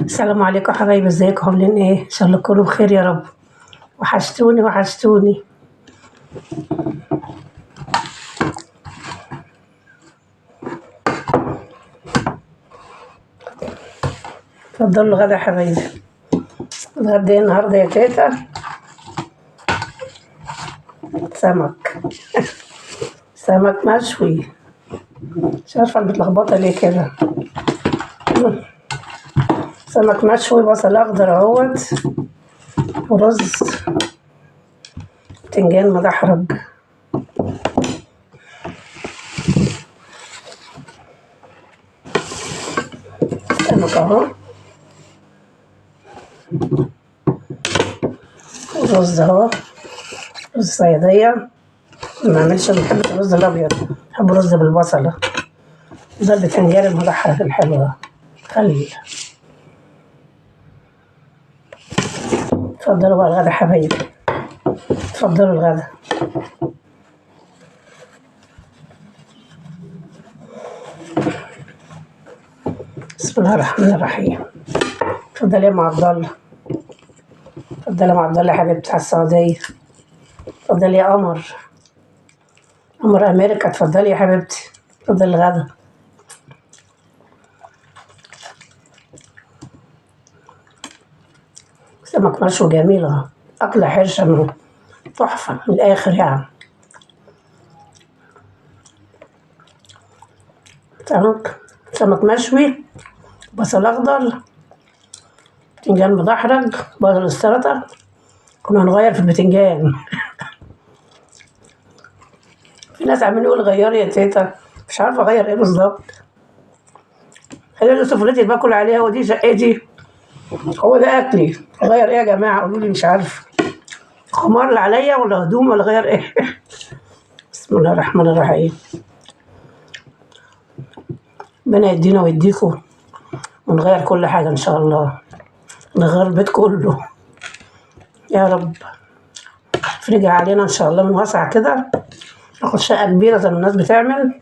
السلام عليكم حبايبي، ازيكم عاملين ايه؟ ان شاء الله تكونوا بخير يا رب. وحشتوني وحشتوني. اتفضلوا الغدا يا حبايبي. الغدا ايه النهارده يا تيتا؟ سمك. سمك مشوي. مش عارفه انا متلخبطه ليه كده. سمك مشوي، بصل اخضر اهوت، ورز، بتنجان مدحرج. سمك اهو، ورز اهو، رز صيادية. ما بعملش، ما بحبش الرز الابيض، بحب رز بالبصلة. ده البتنجان المدحرج الحلو ده، خلي. اتفضلوا بقى الغدا حبايبي، اتفضلوا الغدا. بسم الله الرحمن الرحيم. اتفضلي يا ام عبد الله، اتفضلي يا ام عبد الله يا حبيبتي على السعودية. اتفضلي يا قمر، قمر امريكا، اتفضلي يا حبيبتي، اتفضلي الغدا. سمك مشوي جميل اهو، أكلة حرشة من تحفة من الآخر يعني. سمك مشوي، بصل أخضر، بتنجان مدحرج، بصل السلطة. كنا هنغير في البتنجان. في ناس عمالين يقول غيري يا تيتا، مش عارفة أغير إيه بالظبط. هي دي سفرتي اللي باكل عليها، ودي شقتي، هو ده أكلي. أغير إيه يا جماعة؟ قولوا لي، مش عارفة. خمار اللي عليا ولا هدوم ولا غير إيه؟ بسم الله الرحمن الرحيم. ربنا يدينا ويديكم، ونغير كل حاجة إن شاء الله، نغير البيت كله يا رب. فرجع علينا إن شاء الله من واسع كده، ناخد شقة كبيرة زي ما الناس بتعمل.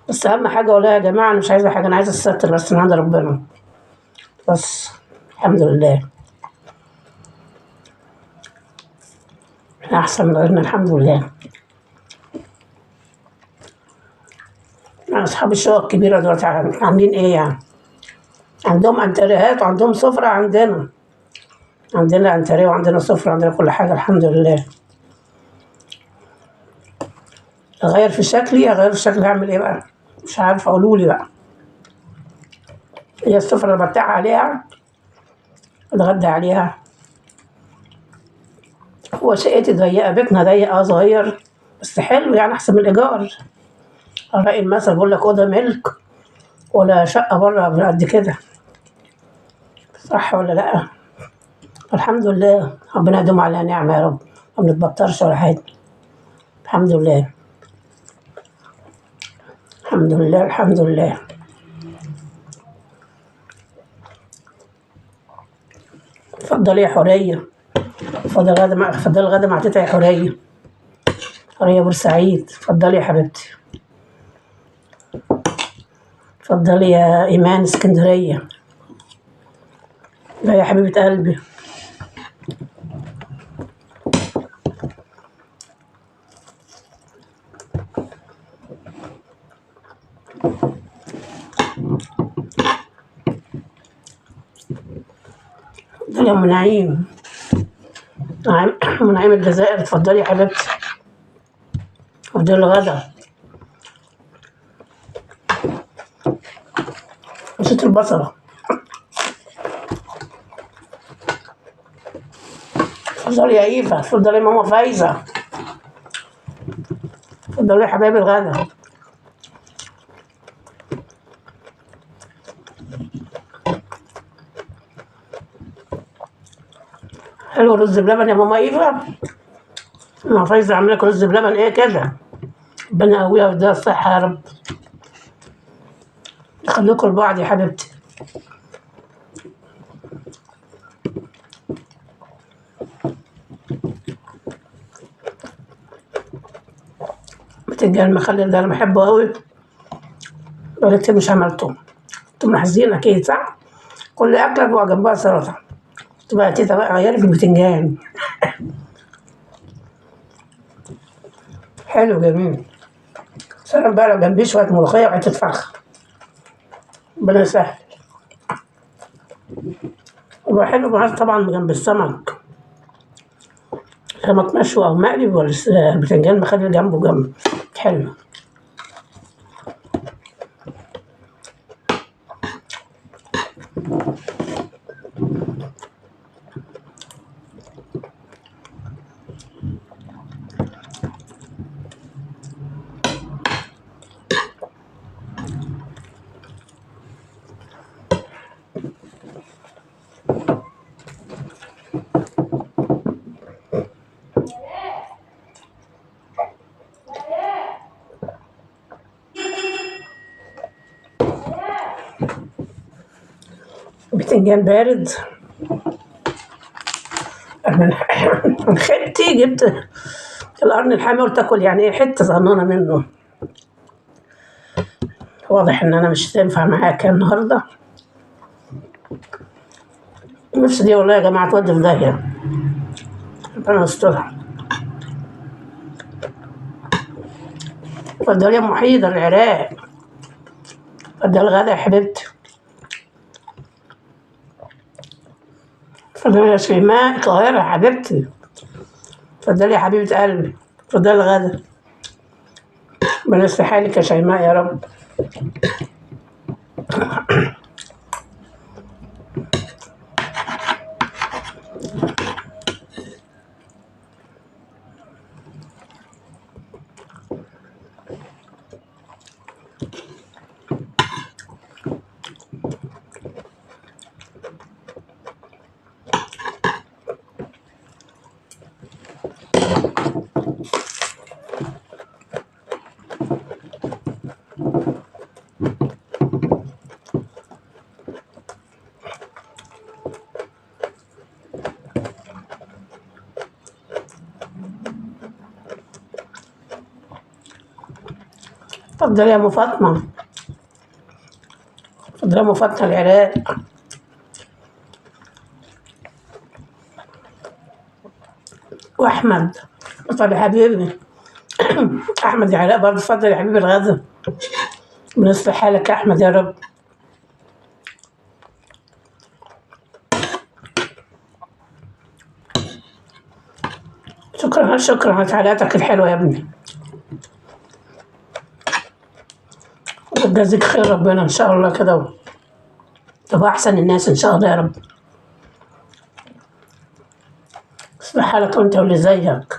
بس أهم حاجة والله يا جماعة، أنا مش عايزة حاجة، أنا عايزة الستر بس من عند ربنا بس. الحمد لله، إحنا أحسن من غيرنا الحمد لله. أنا أصحاب الشقق الكبيرة دلوقتي عاملين إيه يعني؟ عندهم أنتريهات وعندهم سفرة. عندنا أنتريه وعندنا سفرة، عندنا كل حاجة الحمد لله. أغير في شكلي هعمل إيه بقى؟ مش عارفة، قولولي بقى. هي السفرة اللي برتاح عليها، أتغدى عليها. هو شقتي ضيقة، بيتنا ضيق صغير، بس حلو يعني، أحسن من الإيجار. على رأي المثل بيقول لك أوضة ملك ولا شقة بره قد كده، صح ولا لأ؟ الحمد لله، ربنا يدوم علينا نعمة يا رب، ما بنتبطرش ولا حاجة. الحمد لله، الحمد لله، الحمد لله. اتفضلي يا حورية، اتفضلي الغدا مع تيتا يا حورية. حورية بورسعيد، اتفضلي يا حبيبتي. اتفضلي يا إيمان اسكندرية. لا يا حبيبة قلبي. اتفضلي يا أم نعيم. أم نعيم الجزائر، اتفضلي يا حبيبتي، اتفضلي الغدا. نسيت البصلة. اتفضلي يا إيفا، اتفضلي يا ماما فايزة، اتفضلي يا حبايبي الغدا. حلو رز بلبن يا ماما إيفا. ماما فايزة عاملة لك رز بلبن إيه كده؟ ربنا يقويها ويديها الصحة يا رب. يخليكم لبعض يا حبيبتي. بتنجان المخلل ده أنا بحبه أوي، بقالي كتير مش عملته. انتوا ملاحظين أكيد صح؟ كل أكلة بقى جنبها سلطة. تبقى تيتا بقى غيري في البتنجان. حلو جميل. سلام بقى لو جنبيه شوية ملوخية وحتة فرخة. ربنا يسهل. وبقى حلو معاه طبعا جنب السمك. سمك مشوي أو مقلي ولا البتنجان مخلي جنبه جنب. حلو. بتنجان بارد. من من خيبتي جبت القرن الحامي قلت اكل يعني ايه حته صغننه منه. واضح ان انا مش هتنفع معاك النهارده. نفسي دي والله يا جماعه تودي في داهيه. ربنا يسترها. اتفضلي يا ام حيدر العراق. اتفضلي الغدا يا حبيبتي. اتفضلي يا شيماء القاهره يا حبيبتي. اتفضلي يا حبيبه قلبي. اتفضلي الغدا. ربنا يصلح حالك يا شيماء يا رب. اتفضلي يا ام فاطمه. اتفضلي يا ام فاطمه العراق. واحمد. اتفضل يا حبيبي. احمد يا علاء برضه اتفضل يا حبيبي الغدا. ربنا يصلح حالك يا احمد يا رب. شكرا شكرا على تعليقاتك الحلوه يا ابني. ويجازيك خير ربنا ان شاء الله كده. تبقى احسن الناس ان شاء الله يا رب. اصلح حالك وانت واللي زيك.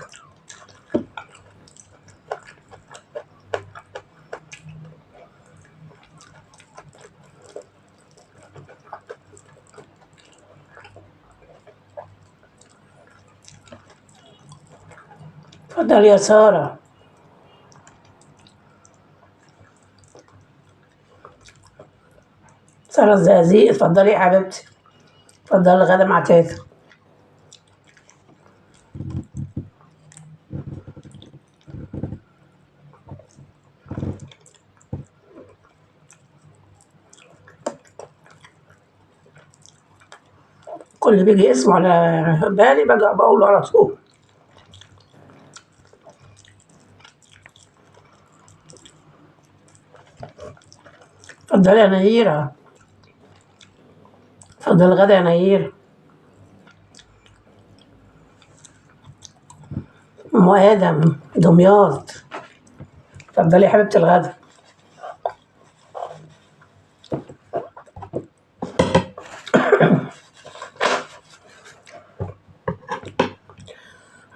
اتفضل يا ساره. ساره الزقازيق اتفضلي يا حبيبتي. اتفضلي الغدا مع تيتا. كل اللي بيجي اسمه على بالي بقى بقوله على طول. اتفضلي يا نيرة. اتفضلي الغدا يا نيرة. ام ادم دمياط. اتفضلي يا حبيبتي الغدا.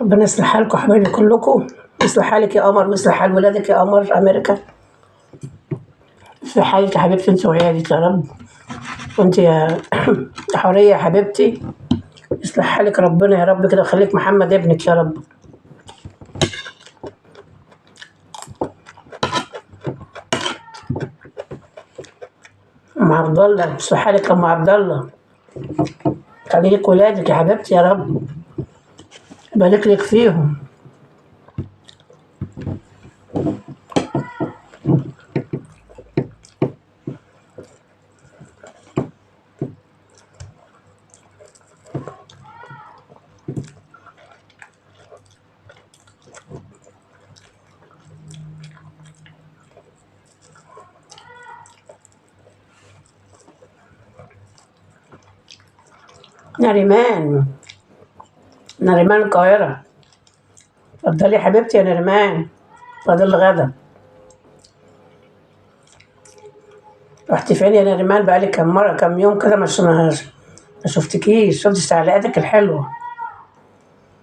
ربنا يصلح حالكم حبايبي كلكم. يصلح حالك يا قمر ويصلح حال ولادك يا قمر في امريكا. يصلح حالك يا حبيبتي انت وعيالك يا رب. وانت يا حورية يا حبيبتي. يصلح حالك ربنا يا رب كده ويخليك محمد ابنك يا رب. ام عبد الله يصلح حالك يا ام عبد الله. خليك ولادك يا حبيبتي يا رب. يبارك لك فيهم. نريمان، نريمان القاهرة. اتفضلي يا حبيبتي يا نريمان، فاضل الغدا. رحتي فين يا نريمان؟ بقالي كام يوم كده ما شفتكيش، شفتش تعليقاتك الحلوة.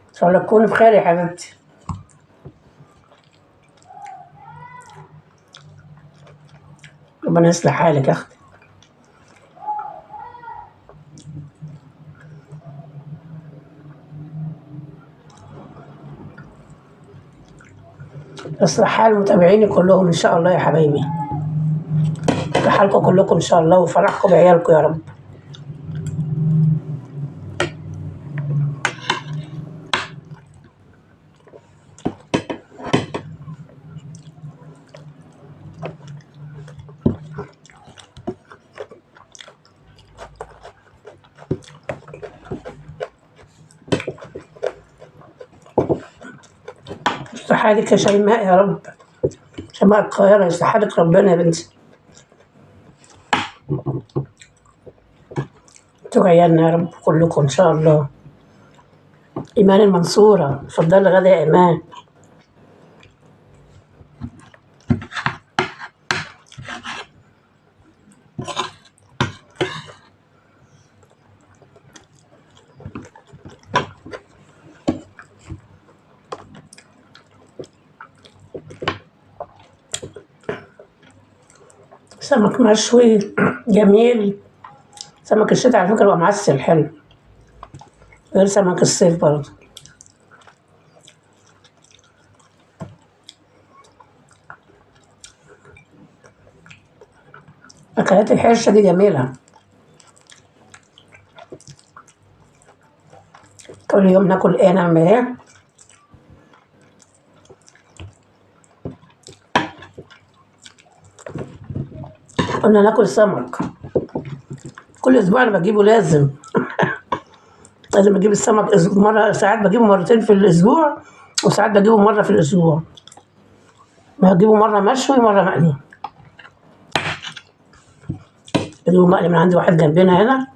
ان شاء الله تكوني بخير يا حبيبتي. ربنا يصلح حالك يا اختي. يصلح حال متابعيني كلهم ان شاء الله يا حبايبي. حالكم كلكم ان شاء الله، وفرحكم بعيالكم يا رب. يصلح حالك يا شيماء يا رب. شيماء القاهرة، يصلح حالك ربنا يا بنتي. انتوا عيالنا يا رب كلكم ان شاء الله. ايمان المنصورة، اتفضلي غدا يا ايمان. سمك مشوي جميل. سمك الشتاء على فكرة هو معسل حلو، غير سمك الصيف برضه. أكلات الحرشة دي جميلة، كل يوم ناكل ايه نعمل ايه. قلنا ناكل سمك كل اسبوع، انا بجيبه لازم. لازم اجيب السمك مرة، ساعات بجيبه مرتين في الاسبوع، وساعات بجيبه مرة في الاسبوع. بجيبه مرة مشوي مرة مقلي. بجيبه مقلي من عند واحد جنبنا هنا،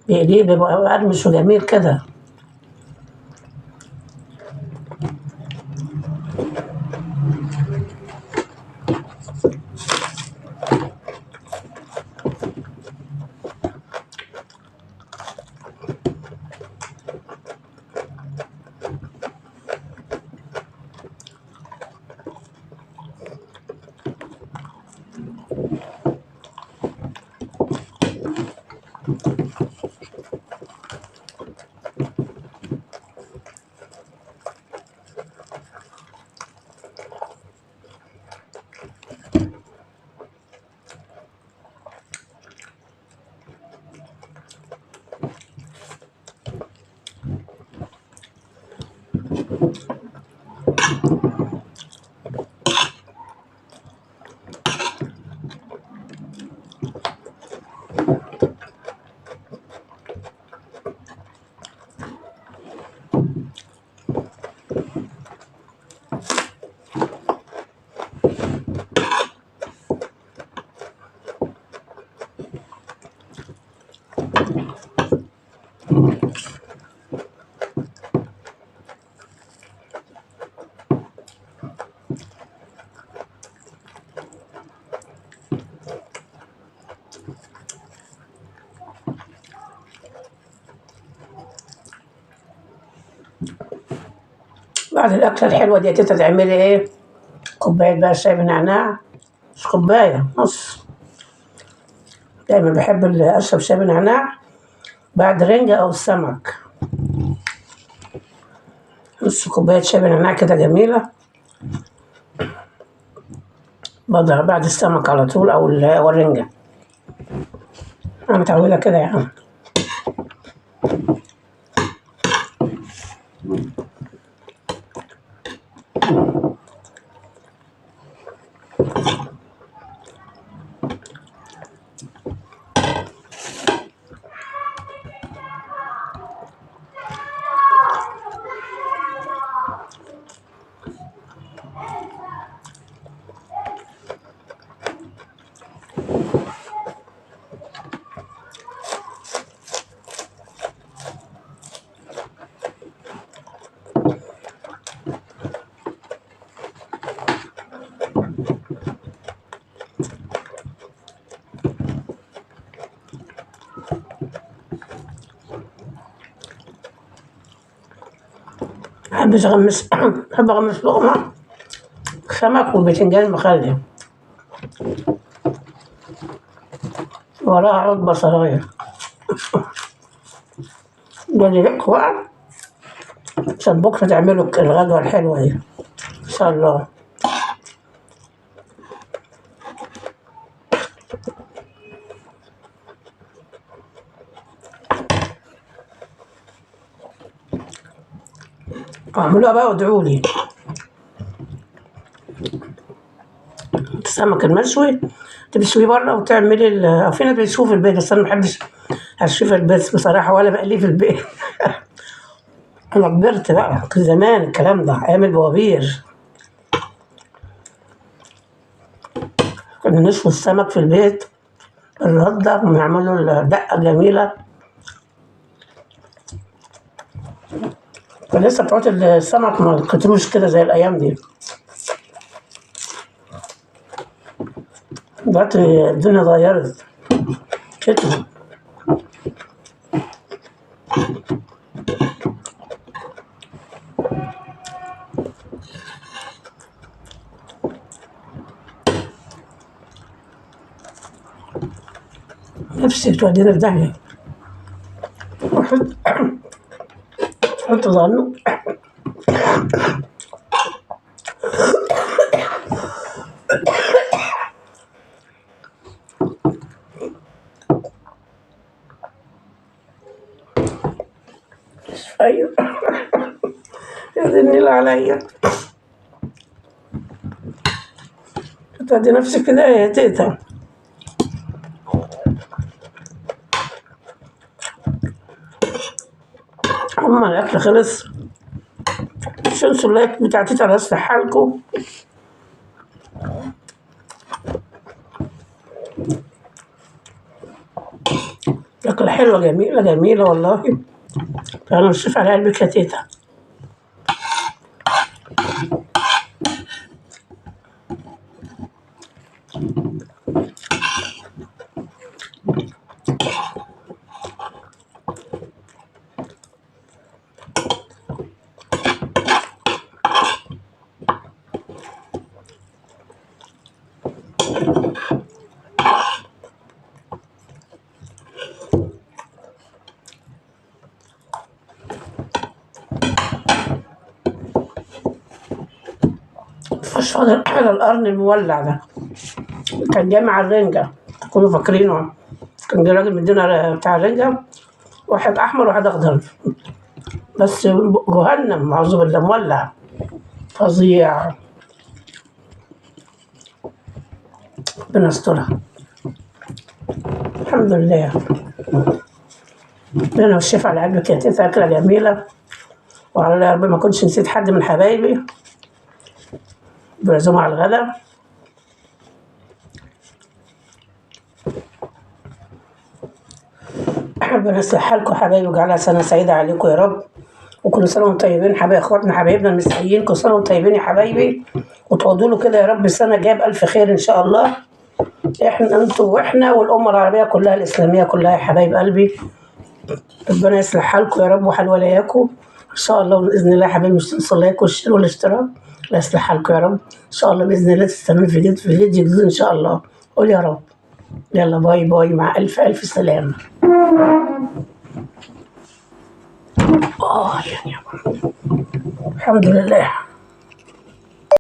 بيقليه بيبقى مقرمش وجميل كده. بعد الأكلة الحلوة دي تيتا تعملي ايه؟ كوباية بقى شاي بنعناع، مش كوباية، نص. دايما بحب أشرب شاي بنعناع بعد رنجة أو السمك. نص كوباية شاي بنعناع كده جميلة، بضع بعد السمك على طول أو الرنجة. أنا متعودة كده يا عم. محبش أغمس بحب أغمس لقمة سمك والبتنجان مخلل وراها عود بصلاية. ده اللي لك بقى عشان بكرة تعملوا الغدوة الحلوة دي إن شاء الله. اعملوها بقى وادعولي. السمك المشوي تشويه بره وتعملي أو في ناس بتشويه في البيت، بس أنا محبش أشويه في البيت بصراحة ولا بقليه في البيت. أنا كبرت بقى، كان زمان الكلام ده أيام البوابير كنا نشوي السمك في البيت الردة ونعمله الدقة جميلة. كان لسه بتوع السمك ما كتروش كده زي الأيام دي. دلوقتي الدنيا اتغيرت كتروا. نفسي تودينا في داهية. حط ظنه أيوه. يا دي النيل عليا، تودي نفسك كده يا تيتا. هما الأكل خلص، مش انسوا اللايك بتاع تيتا الله يصلح حالكم. أكلة حلوة جميلة جميلة والله. أنا مش على قلبك يا تيتا. مش فاضل على القرن المولع ده، كان جامع الرنجة تكونوا فاكرينه. كان جه راجل مدينا بتاع الرنجة، واحد أحمر وواحد أخضر، بس جهنم أعوذ بالله مولع فظيع. ربنا يسترها. الحمد لله. ربنا والشفا على قلبك يا تيتا، أكلة جميلة، وعلى يا رب ما كنتش نسيت حد من حبايبي بعزومة على الغدا. ربنا يصلح حالكم حبايبي ويجعلها سنة سعيدة عليكم يا رب، وكل سنة وانتم طيبين حبايب اخواتنا حبايبنا المسيحيين، كل سنة وانتم طيبين يا حبايبي، وتقعدوا له كده يا رب السنة الجاية بألف خير إن شاء الله. احنا انتوا واحنا والأمة العربية كلها الإسلامية كلها يا حبايب قلبي. ربنا يصلح حالكم يا رب وحال ولاياكم إن شاء الله، وبإذن الله يا حبايبي مش تنسوا اللايك والشير والاشتراك. الله يصلح حالكم يا رب إن شاء الله، بإذن الله تستمر في فيديو جديد إن شاء الله. قول يا رب. يلا باي باي، مع ألف ألف سلامة. يعني الحمد لله.